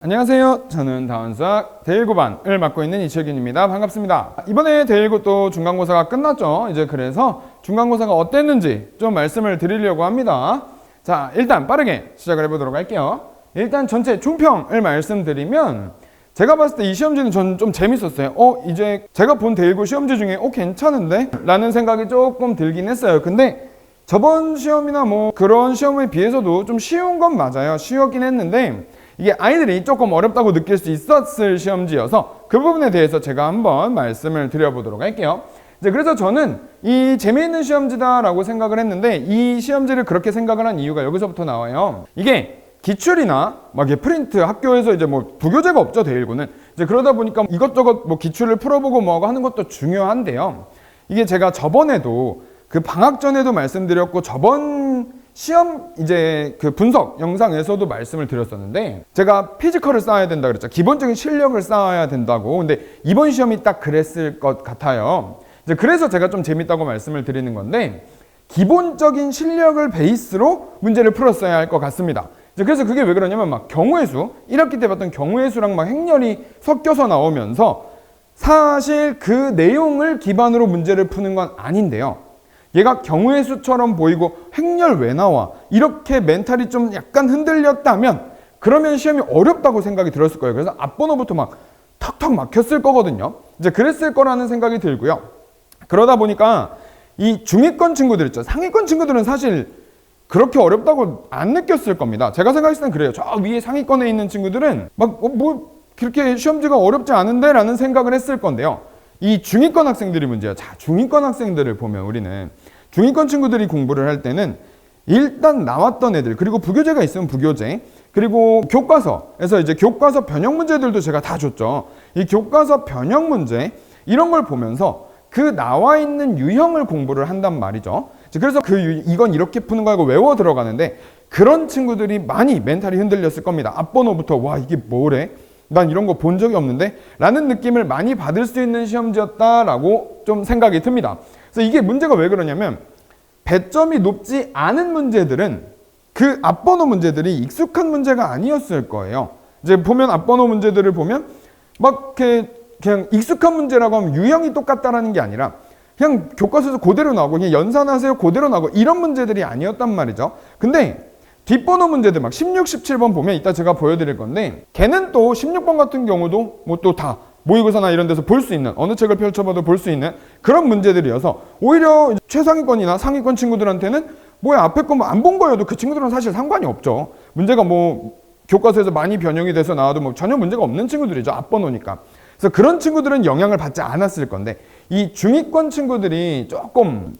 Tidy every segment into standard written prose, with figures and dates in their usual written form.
안녕하세요. 저는 다원수학 대1고반을 맡고 있는 이철균입니다. 반갑습니다. 이번에 대1고 또 중간고사가 끝났죠. 이제 그래서 중간고사가 어땠는지 좀 말씀을 드리려고 합니다. 자, 일단 빠르게 시작을 해보도록 할게요. 일단 전체 총평을 말씀드리면 제가 봤을 때 이 시험지는 저는 좀 재밌었어요. 이제 제가 본 대1고 시험지 중에 괜찮은데? 라는 생각이 조금 들긴 했어요. 근데 저번 시험이나 뭐 그런 시험에 비해서도 좀 쉬운 건 맞아요. 쉬웠긴 했는데 이게 아이들이 조금 어렵다고 느낄 수 있었을 시험지여서 그 부분에 대해서 제가 한번 말씀을 드려보도록 할게요. 이제 그래서 저는 이 재미있는 시험지다라고 생각을 했는데 이 시험지를 그렇게 생각을 한 이유가 여기서부터 나와요. 이게 기출이나 막 프린트 학교에서 이제 뭐 부교재가 없죠, 대1고는. 이제 그러다 보니까 이것저것 뭐 기출을 풀어보고 뭐하고 하는 것도 중요한데요. 이게 제가 저번에도 그 방학 전에도 말씀드렸고 저번 시험 이제 그 분석 영상에서도 말씀을 드렸었는데 제가 피지컬을 쌓아야 된다 그랬죠. 기본적인 실력을 쌓아야 된다고. 근데 이번 시험이 딱 그랬을 것 같아요. 이제 그래서 제가 좀 재밌다고 말씀을 드리는 건데 기본적인 실력을 베이스로 문제를 풀었어야 할 것 같습니다. 이제 그래서 그게 왜 그러냐면 막 경우의 수 1학기 때 봤던 경우의 수랑 막 행렬이 섞여서 나오면서 사실 그 내용을 기반으로 문제를 푸는 건 아닌데요. 얘가 경우의 수처럼 보이고 행렬 왜 나와? 이렇게 멘탈이 좀 약간 흔들렸다면 그러면 시험이 어렵다고 생각이 들었을 거예요. 그래서 앞번호부터 막 턱턱 막혔을 거거든요. 이제 그랬을 거라는 생각이 들고요. 그러다 보니까 이 중위권 친구들 있죠. 상위권 친구들은 사실 그렇게 어렵다고 안 느꼈을 겁니다. 제가 생각했을 땐 그래요. 저 위에 상위권에 있는 친구들은 막 뭐 그렇게 시험지가 어렵지 않은데 라는 생각을 했을 건데요. 이 중위권 학생들이 문제야. 자, 중위권 학생들을 보면 우리는 중위권 친구들이 공부를 할 때는 일단 나왔던 애들, 그리고 부교재가 있으면 부교재, 그리고 교과서에서 이제 교과서 변형 문제들도 제가 다 줬죠. 이 교과서 변형 문제 이런 걸 보면서 그 나와 있는 유형을 공부를 한단 말이죠. 그래서 이건 이렇게 푸는 거 알고 외워 들어가는데 그런 친구들이 많이 멘탈이 흔들렸을 겁니다. 앞번호부터 와 이게 뭐래? 난 이런 거 본 적이 없는데? 라는 느낌을 많이 받을 수 있는 시험지였다라고 좀 생각이 듭니다. 그래서 이게 문제가 왜 그러냐면 배점이 높지 않은 문제들은 그 앞번호 문제들이 익숙한 문제가 아니었을 거예요. 이제 보면 앞번호 문제들을 보면 막 이렇게 그냥 익숙한 문제라고 하면 유형이 똑같다라는 게 아니라 그냥 교과서에서 그대로 나오고 그냥 연산하세요 그대로 나오고 이런 문제들이 아니었단 말이죠. 근데 뒷번호 문제들 막 16, 17번 보면 이따 제가 보여드릴 건데 걔는 또 16번 같은 경우도 뭐 또 다 모의고사나 이런 데서 볼 수 있는 어느 책을 펼쳐봐도 볼 수 있는 그런 문제들이어서 오히려 최상위권이나 상위권 친구들한테는 뭐야 앞에 거 안 본 거여도 그 친구들은 사실 상관이 없죠. 문제가 뭐 교과서에서 많이 변형이 돼서 나와도 뭐 전혀 문제가 없는 친구들이죠. 앞번호니까. 그래서 그런 친구들은 영향을 받지 않았을 건데 이 중위권 친구들이 조금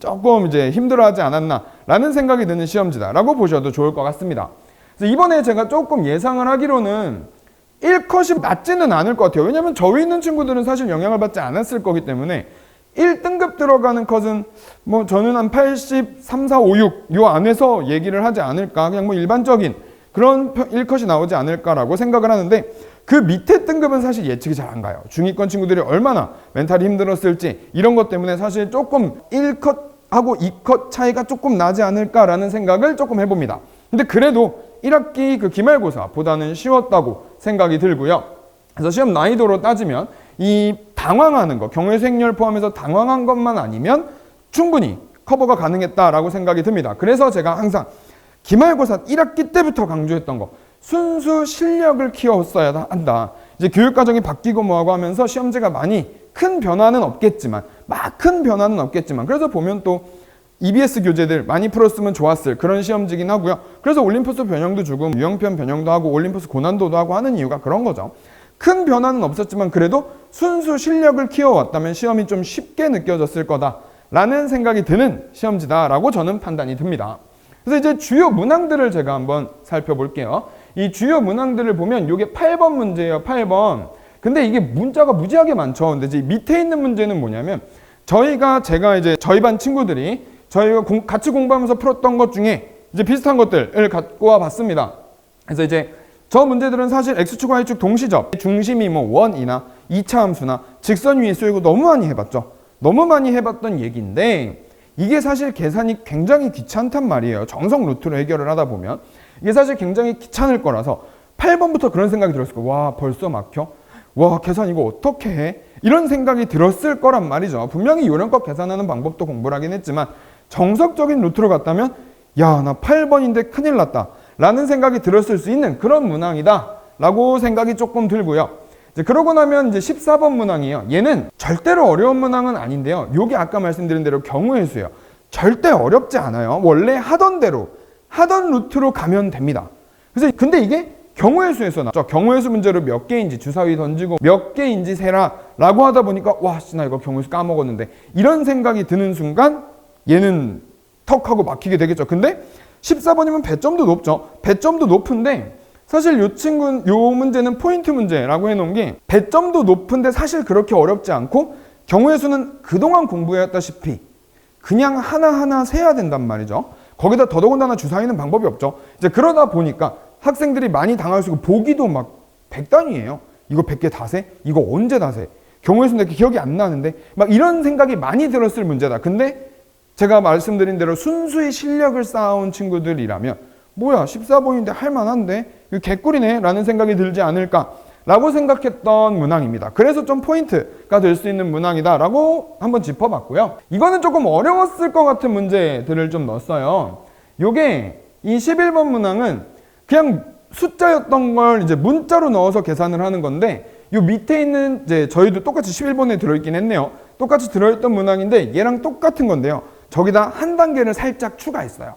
이제 힘들어하지 않았나라는 생각이 드는 시험지다라고 보셔도 좋을 것 같습니다. 그래서 이번에 제가 조금 예상을 하기로는 1컷이 낮지는 않을 것 같아요. 왜냐하면 저 위에 있는 친구들은 사실 영향을 받지 않았을 거기 때문에 1등급 들어가는 컷은 뭐 저는 한 83, 4, 5, 6 요 안에서 얘기를 하지 않을까. 그냥 뭐 일반적인 그런 1컷이 나오지 않을까라고 생각을 하는데 그 밑에 등급은 사실 예측이 잘 안 가요. 중위권 친구들이 얼마나 멘탈이 힘들었을지 이런 것 때문에 사실 조금 1컷하고 2컷 차이가 조금 나지 않을까라는 생각을 조금 해봅니다. 근데 그래도 1학기 그 기말고사보다는 쉬웠다고 생각이 들고요. 그래서 시험 난이도로 따지면 이 당황하는 거, 경우의 수 행렬 포함해서 당황한 것만 아니면 충분히 커버가 가능했다라고 생각이 듭니다. 그래서 제가 항상 기말고사 1학기 때부터 강조했던 거 순수 실력을 키웠어야 한다. 이제 교육과정이 바뀌고 뭐하고 하면서 시험지가 많이 큰 변화는 없겠지만 그래서 보면 또 EBS 교재들 많이 풀었으면 좋았을 그런 시험지긴 하고요. 그래서 올림포스 변형도 주고 유형편 변형도 하고 올림포스 고난도도 하고 하는 이유가 그런 거죠. 큰 변화는 없었지만 그래도 순수 실력을 키워왔다면 시험이 좀 쉽게 느껴졌을 거다라는 생각이 드는 시험지다라고 저는 판단이 듭니다. 그래서 이제 주요 문항들을 제가 한번 살펴볼게요. 이 주요 문항들을 보면 이게 8번 문제예요. 8번. 근데 이게 문자가 무지하게 많죠. 근데 이제 밑에 있는 문제는 뭐냐면 제가 이제 저희 반 친구들이 저희가 같이 공부하면서 풀었던 것 중에 이제 비슷한 것들을 갖고 와 봤습니다. 그래서 이제 저 문제들은 사실 X축과 Y축 동시접, 중심이 뭐 원이나 2차 함수나 직선 위에 쏘이고 너무 많이 해봤죠. 너무 많이 해봤던 얘기인데 이게 사실 계산이 굉장히 귀찮단 말이에요. 정석 루트로 해결을 하다 보면 이게 사실 굉장히 귀찮을 거라서 8번부터 그런 생각이 들었을 거예요. 와, 벌써 막혀? 와, 계산 이거 어떻게 해? 이런 생각이 들었을 거란 말이죠. 분명히 요령껏 계산하는 방법도 공부를 하긴 했지만 정석적인 루트로 갔다면 야, 나 8번인데 큰일 났다 라는 생각이 들었을 수 있는 그런 문항이다 라고 생각이 조금 들고요. 이제 그러고 나면 이제 14번 문항이에요. 얘는 절대로 어려운 문항은 아닌데요. 요게 아까 말씀드린 대로 경우의 수예요. 절대 어렵지 않아요. 원래 하던 대로 하던 루트로 가면 됩니다. 그래서 근데 이게 경우의 수에서 나왔죠. 경우의 수 문제로 몇 개인지 주사위 던지고 몇 개인지 세라 라고 하다 보니까 와, 나 이거 경우의 수 까먹었는데 이런 생각이 드는 순간 얘는 턱 하고 막히게 되겠죠. 근데 14번이면 배점도 높죠. 배점도 높은데 사실 요 문제는 포인트 문제라고 해놓은 게 배점도 높은데 사실 그렇게 어렵지 않고 경우의 수는 그동안 공부해왔다시피 그냥 하나하나 세야 된단 말이죠. 거기다 더더군다나 주사위는 방법이 없죠. 이제 그러다 보니까 학생들이 많이 당할 수 있고 보기도 막 100단위예요. 이거 100개 다 세? 이거 언제 다 세? 경우의 수는 기억이 안 나는데 막 이런 생각이 많이 들었을 문제다. 근데 제가 말씀드린 대로 순수히 실력을 쌓아온 친구들이라면 뭐야 14번인데 할만한데 이거 개꿀이네 라는 생각이 들지 않을까 라고 생각했던 문항입니다. 그래서 좀 포인트가 될 수 있는 문항이다 라고 한번 짚어봤고요. 이거는 조금 어려웠을 것 같은 문제들을 좀 넣었어요. 요게 이 11번 문항은 그냥 숫자였던 걸 이제 문자로 넣어서 계산을 하는 건데 요 밑에 있는 이제 저희도 똑같이 11번에 들어있긴 했네요. 똑같이 들어있던 문항인데 얘랑 똑같은 건데요. 저기다 한 단계를 살짝 추가했어요.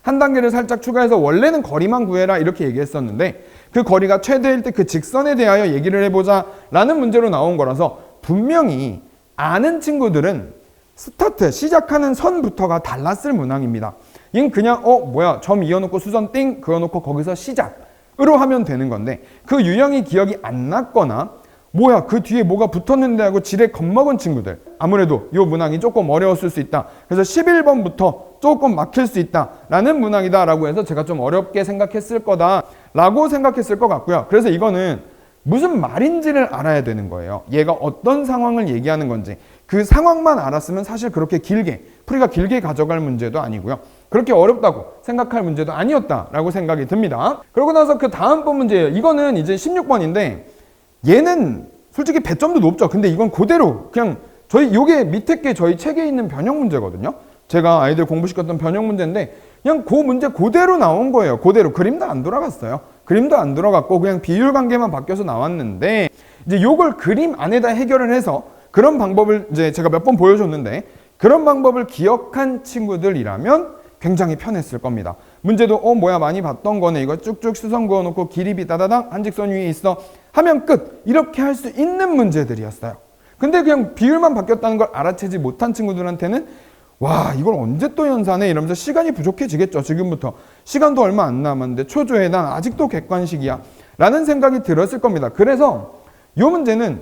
한 단계를 살짝 추가해서 원래는 거리만 구해라 이렇게 얘기했었는데 그 거리가 최대일 때 그 직선에 대하여 얘기를 해보자 라는 문제로 나온 거라서 분명히 아는 친구들은 스타트, 시작하는 선부터가 달랐을 문항입니다. 얘는 그냥 뭐야 점 이어놓고 수선 띵 그어놓고 거기서 시작으로 하면 되는 건데 그 유형이 기억이 안 났거나 뭐야 그 뒤에 뭐가 붙었는데 하고 지레 겁먹은 친구들 아무래도 이 문항이 조금 어려웠을 수 있다. 그래서 11번부터 조금 막힐 수 있다 라는 문항이다 라고 해서 제가 좀 어렵게 생각했을 거다 라고 생각했을 것 같고요. 그래서 이거는 무슨 말인지를 알아야 되는 거예요. 얘가 어떤 상황을 얘기하는 건지 그 상황만 알았으면 사실 그렇게 길게 풀이가 길게 가져갈 문제도 아니고요. 그렇게 어렵다고 생각할 문제도 아니었다라고 생각이 듭니다. 그러고 나서 그 다음번 문제예요. 이거는 이제 16번인데 얘는 솔직히 배점도 높죠. 근데 이건 그대로 그냥 요게 밑에 게 저희 책에 있는 변형 문제거든요. 제가 아이들 공부시켰던 변형 문제인데 그냥 그 문제 그대로 나온 거예요. 그대로 그림도 안 돌아갔어요. 그림도 안 들어갔고 그냥 비율 관계만 바뀌어서 나왔는데 이제 요걸 그림 안에다 해결을 해서 그런 방법을 이제 제가 몇 번 보여줬는데 그런 방법을 기억한 친구들이라면 굉장히 편했을 겁니다. 문제도 뭐야 많이 봤던 거네. 이거 쭉쭉 수선 그어놓고 길이비 따다당 한직선 위에 있어 하면 끝. 이렇게 할 수 있는 문제들이었어요. 근데 그냥 비율만 바뀌었다는 걸 알아채지 못한 친구들한테는 와 이걸 언제 또 연산해 이러면서 시간이 부족해지겠죠. 지금부터 시간도 얼마 안 남았는데 초조해 난 아직도 객관식이야 라는 생각이 들었을 겁니다. 그래서 이 문제는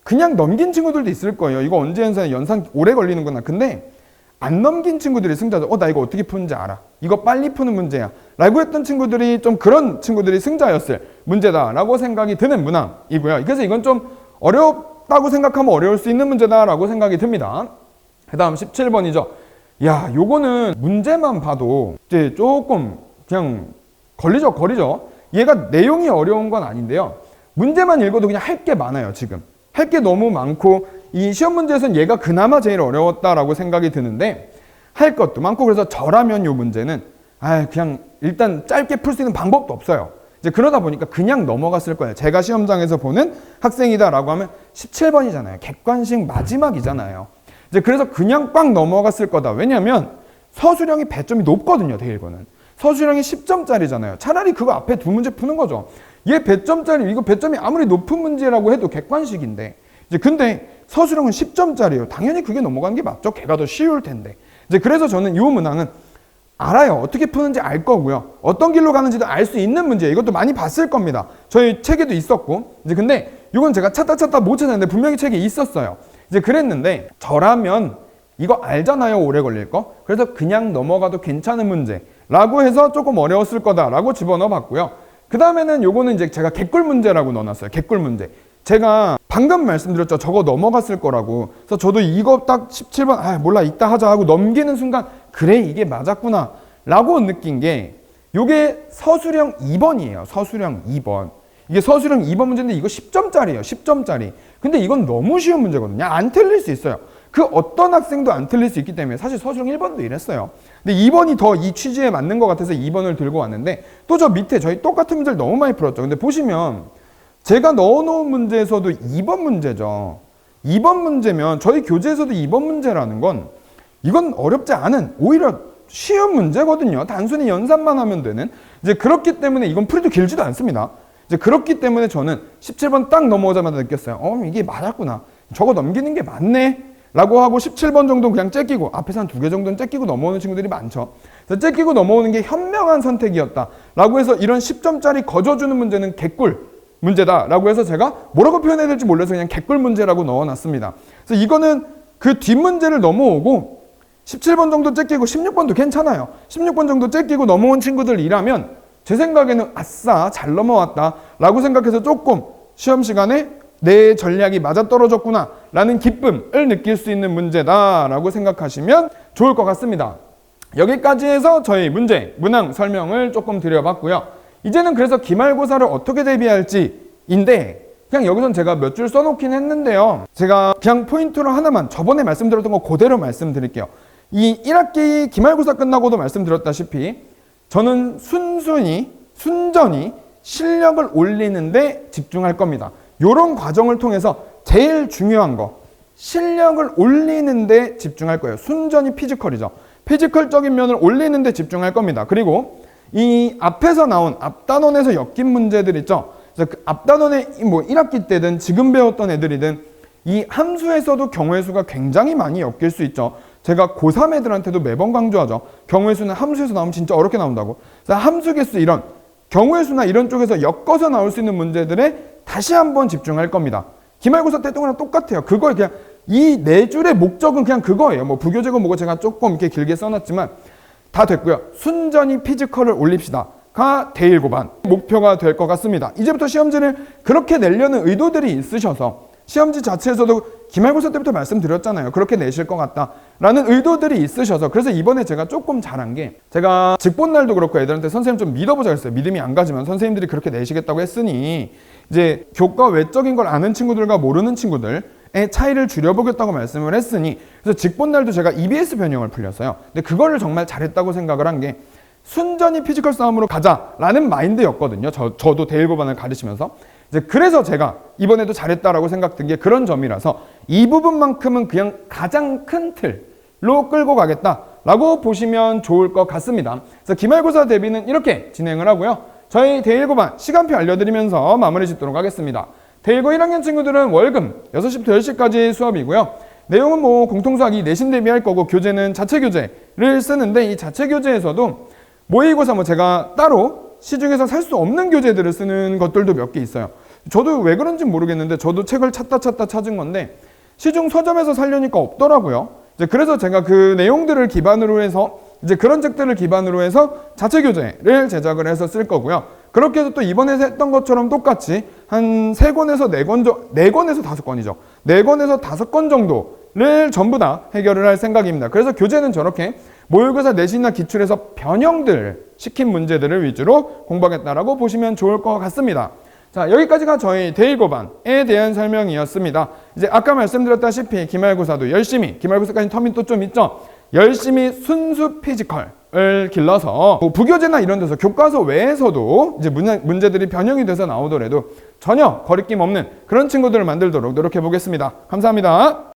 그냥 넘긴 친구들도 있을 거예요. 이거 언제 연산해 연산 오래 걸리는구나. 근데 안 넘긴 친구들이 승자죠. 나 이거 어떻게 푸는지 알아. 이거 빨리 푸는 문제야 라고 했던 친구들이 좀 그런 친구들이 승자였을 문제다 라고 생각이 드는 문항이고요. 그래서 이건 좀 어렵다고 생각하면 어려울 수 있는 문제다 라고 생각이 듭니다. 그 다음 17번이죠. 야, 요거는 문제만 봐도 이제 조금 그냥 거리죠. 얘가 내용이 어려운 건 아닌데요. 문제만 읽어도 그냥 할 게 많아요, 지금. 할 게 너무 많고 이 시험 문제에서는 얘가 그나마 제일 어려웠다라고 생각이 드는데 할 것도 많고 그래서 저라면 요 문제는 그냥 일단 짧게 풀 수 있는 방법도 없어요. 이제 그러다 보니까 그냥 넘어갔을 거예요. 제가 시험장에서 보는 학생이다라고 하면 17번이잖아요. 객관식 마지막이잖아요. 이제 그래서 그냥 꽉 넘어갔을 거다. 왜냐면 서술형이 배점이 높거든요. 대일고는. 서술형이 10점짜리잖아요. 차라리 그거 앞에 두 문제 푸는 거죠. 얘 배점짜리 이거 배점이 아무리 높은 문제라고 해도 객관식인데 이제 근데 서술형은 10점짜리예요. 당연히 그게 넘어가는 게 맞죠. 걔가 더 쉬울 텐데. 이제 그래서 저는 이 문항은 알아요. 어떻게 푸는지 알 거고요. 어떤 길로 가는지도 알 수 있는 문제예요. 이것도 많이 봤을 겁니다. 저희 책에도 있었고. 이제 근데 이건 제가 찾다 못 찾았는데 분명히 책에 있었어요. 이제 그랬는데 저라면 이거 알잖아요. 오래 걸릴 거. 그래서 그냥 넘어가도 괜찮은 문제라고 해서 조금 어려웠을 거다라고 집어넣어 봤고요. 그 다음에는 요거는 이제 제가 개꿀 문제라고 넣어놨어요. 개꿀 문제. 제가 방금 말씀드렸죠. 저거 넘어갔을 거라고. 그래서 저도 이거 딱 17번 몰라 이따 하자 하고 넘기는 순간 그래 이게 맞았구나 라고 느낀 게 요게 서술형 2번이에요. 서술형 2번. 이게 서술형 2번 문제인데 이거 10점짜리예요. 10점짜리. 근데 이건 너무 쉬운 문제거든요. 안 틀릴 수 있어요. 그 어떤 학생도 안 틀릴 수 있기 때문에 사실 서술형 1번도 이랬어요. 근데 2번이 더 이 취지에 맞는 것 같아서 2번을 들고 왔는데 또 저 밑에 저희 똑같은 문제를 너무 많이 풀었죠. 근데 보시면 제가 넣어놓은 문제에서도 2번 문제죠. 2번 문제면 저희 교재에서도 2번 문제라는 건 이건 어렵지 않은 오히려 쉬운 문제거든요. 단순히 연산만 하면 되는. 이제 그렇기 때문에 이건 풀이도 길지도 않습니다. 이제 그렇기 때문에 저는 17번 딱 넘어오자마자 느꼈어요. 이게 맞았구나. 저거 넘기는 게 맞네. 라고 하고 17번 정도는 그냥 째끼고 앞에서 한 2개 정도는 째끼고 넘어오는 친구들이 많죠. 그래서 째끼고 넘어오는 게 현명한 선택이었다. 라고 해서 이런 10점짜리 거저주는 문제는 개꿀 문제다. 라고 해서 제가 뭐라고 표현해야 될지 몰라서 그냥 개꿀 문제라고 넣어놨습니다. 그래서 이거는 그 뒷문제를 넘어오고 17번 정도 째끼고 16번도 괜찮아요. 16번 정도 째끼고 넘어온 친구들이라면 제 생각에는 아싸 잘 넘어왔다 라고 생각해서 조금 시험 시간에 내 전략이 맞아떨어졌구나 라는 기쁨을 느낄 수 있는 문제다 라고 생각하시면 좋을 것 같습니다. 여기까지 해서 저희 문제 문항 설명을 조금 드려봤고요. 이제는 그래서 기말고사를 어떻게 대비할지인데 그냥 여기선 제가 몇 줄 써놓긴 했는데요. 제가 그냥 포인트로 하나만 저번에 말씀드렸던 거 그대로 말씀드릴게요. 이 1학기 기말고사 끝나고도 말씀드렸다시피 저는 순전히 실력을 올리는데 집중할 겁니다. 이런 과정을 통해서 제일 중요한 거 실력을 올리는데 집중할 거예요. 순전히 피지컬이죠. 피지컬적인 면을 올리는데 집중할 겁니다. 그리고 이 앞에서 나온 앞단원에서 엮인 문제들 있죠. 그래서 그 앞단원에 뭐 1학기 때든 지금 배웠던 애들이든 이 함수에서도 경우의 수가 굉장히 많이 엮일 수 있죠. 제가 고3 애들한테도 매번 강조하죠. 경우의 수는 함수에서 나오면 진짜 어렵게 나온다고. 그래서 함수 개수 이런 경우의 수나 이런 쪽에서 엮어서 나올 수 있는 문제들에 다시 한번 집중할 겁니다. 기말고사 때 동안 똑같아요. 그걸 그냥 이 네 줄의 목적은 그냥 그거예요. 뭐 부교재고 뭐고 제가 조금 이렇게 길게 써놨지만 다 됐고요. 순전히 피지컬을 올립시다가 대1고반 목표가 될 것 같습니다. 이제부터 시험지를 그렇게 내려는 의도들이 있으셔서 시험지 자체에서도 기말고사 때부터 말씀드렸잖아요. 그렇게 내실 것 같다라는 의도들이 있으셔서 그래서 이번에 제가 조금 잘한 게 제가 직본날도 그렇고 애들한테 선생님 좀 믿어보자 했어요. 믿음이 안 가지만 선생님들이 그렇게 내시겠다고 했으니 이제 교과 외적인 걸 아는 친구들과 모르는 친구들의 차이를 줄여보겠다고 말씀을 했으니 그래서 직본날도 제가 EBS 변형을 풀렸어요. 근데 그거를 정말 잘했다고 생각을 한 게 순전히 피지컬 싸움으로 가자라는 마인드였거든요. 저도 대1고반을 가르치면서 이제 그래서 제가 이번에도 잘했다라고 생각된 게 그런 점이라서 이 부분만큼은 그냥 가장 큰 틀로 끌고 가겠다라고 보시면 좋을 것 같습니다. 그래서 기말고사 대비는 이렇게 진행을 하고요. 저희 대1고반 시간표 알려드리면서 마무리 짓도록 하겠습니다. 대1고 1학년 친구들은 월금 6시부터 10시까지 수업이고요. 내용은 뭐 공통수학이 내신 대비할 거고 교재는 자체 교재를 쓰는데 이 자체 교재에서도 모의고사 뭐 제가 따로 시중에서 살 수 없는 교재들을 쓰는 것들도 몇 개 있어요. 저도 왜 그런지 모르겠는데 저도 책을 찾다 찾은 건데 시중 서점에서 살려니까 없더라고요. 이제 그래서 제가 그 내용들을 기반으로 해서 이제 그런 책들을 기반으로 해서 자체 교재를 제작을 해서 쓸 거고요. 그렇게 해서 또 이번에 했던 것처럼 똑같이 한 3권에서 4권에서 5권이죠. 4권에서 5권 정도를 전부 다 해결을 할 생각입니다. 그래서 교재는 저렇게 모의고사 내신이나 기출에서 변형들 시킨 문제들을 위주로 공부하겠다라고 보시면 좋을 것 같습니다. 자, 여기까지가 저희 대1고반에 대한 설명이었습니다. 이제 아까 말씀드렸다시피 기말고사도 열심히, 기말고사까지 텀이 또 좀 있죠. 열심히 순수 피지컬을 길러서 뭐 부교재나 이런 데서 교과서 외에서도 이제 문제들이 변형이 돼서 나오더라도 전혀 거리낌 없는 그런 친구들을 만들도록 노력해 보겠습니다. 감사합니다.